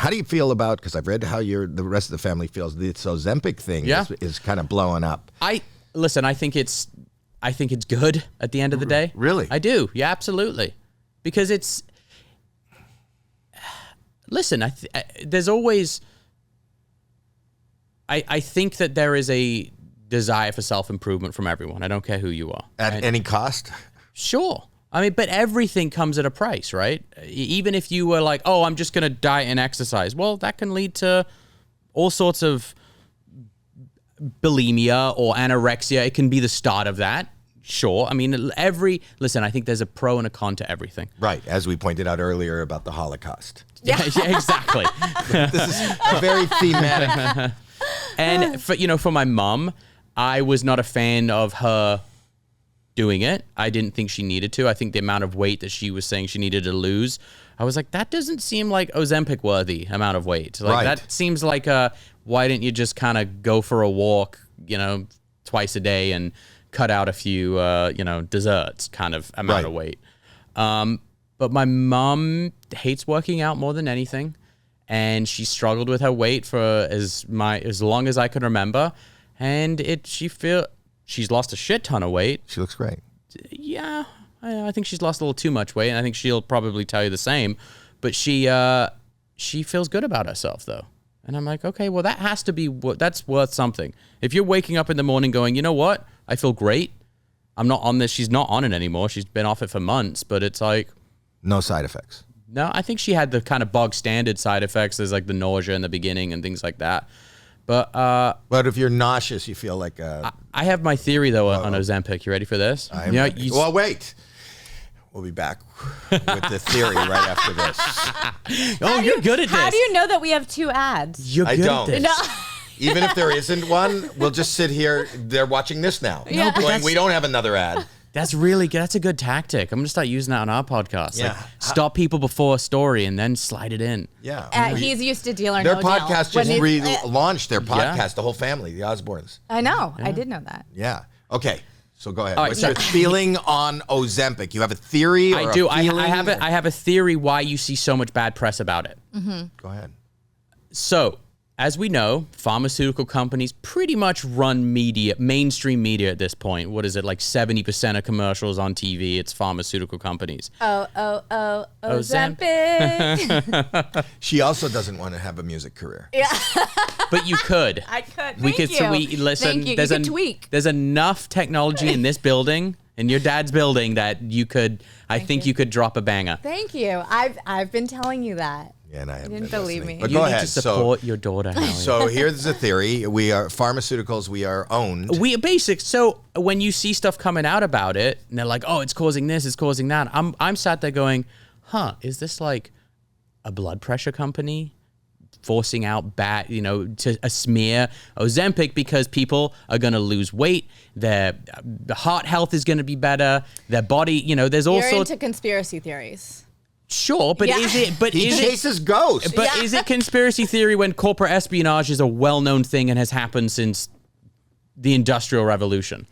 How do you feel about, because I've read how the rest of the family feels, this Ozempic thing is kind of blowing up. Listen, I think it's good at the end of the day. Really? I do. Yeah, absolutely. Because it's, listen, there's always, I think that there is a desire for self-improvement from everyone. I don't care who you are. At any cost? Sure. I mean, but everything comes at a price, right? Even if you were like, oh, I'm just going to diet and exercise. Well, that can lead to all sorts of bulimia or anorexia. It can be the start of that. Sure. I mean, listen, I think there's a pro and a con to everything. Right. As we pointed out earlier about the Holocaust. Yeah, exactly. This is very thematic. And for my mom, I was not a fan of her doing it. I didn't think she needed to. I think the amount of weight that she was saying she needed to lose, I was like, that doesn't seem like Ozempic worthy amount of weight. Like right. That seems like why didn't you just kind of go for a walk, twice a day and cut out a few, desserts kind of amount of weight. But my mom hates working out more than anything. And she struggled with her weight for as long as I can remember. And she's lost a shit ton of weight. She looks great. Yeah, I think she's lost a little too much weight, and I think she'll probably tell you the same. But she feels good about herself, though. And I'm like, okay, well, that has to be that's worth something. If you're waking up in the morning going, you know what, I feel great. I'm not on this. She's not on it anymore. She's been off it for months, but it's like no side effects. No, I think she had the kind of bog standard side effects. There's like the nausea in the beginning and things like that. But if you're nauseous, you feel like I have my theory though on Ozempic. You ready for this? Well, wait. We'll be back with the theory right after this. You're good at this. How do you know that we have 2 ads? You're good at this. No. Even if there isn't one, we'll just sit here. They're watching this now. Yeah. Going, we don't have another ad. That's really good. That's a good tactic. I'm going to start using that on our podcast. Yeah. Like, stop people before a story and then slide it in. Yeah. He's used to Deal or Their No Deal. podcast just relaunched their podcast, the whole family, the Osbournes. I know. Yeah. I did know that. Yeah. Okay. So go ahead. Right, What's your feeling on Ozempic? You have a theory? Or I do. A feeling, I have a theory why you see so much bad press about it. Mm-hmm. Go ahead. So, as we know, pharmaceutical companies pretty much run mainstream media at this point. What is it, like 70% of commercials on TV, it's pharmaceutical companies. Ozempic. She also doesn't want to have a music career. Yeah. But you could. I could. Listen, you could tweak. There's enough technology in this building, in your dad's building, that you could, I think you could drop a banger. Thank you. I've been telling you that. Yeah, and I haven't didn't believe me. But You go need ahead. to support your daughter, Howie. So here's the theory: we are pharmaceuticals. We are owned. We are basic. So when you see stuff coming out about it, and they're like, "Oh, it's causing this, it's causing that," I'm sat there going, "Huh? Is this like a blood pressure company forcing out to a smear Ozempic because people are going to lose weight, their heart health is going to be better, their body, there's all You're sorts." into conspiracy theories. Sure, but is it? But he chases ghosts. But is it conspiracy theory when corporate espionage is a well-known thing and has happened since the Industrial Revolution?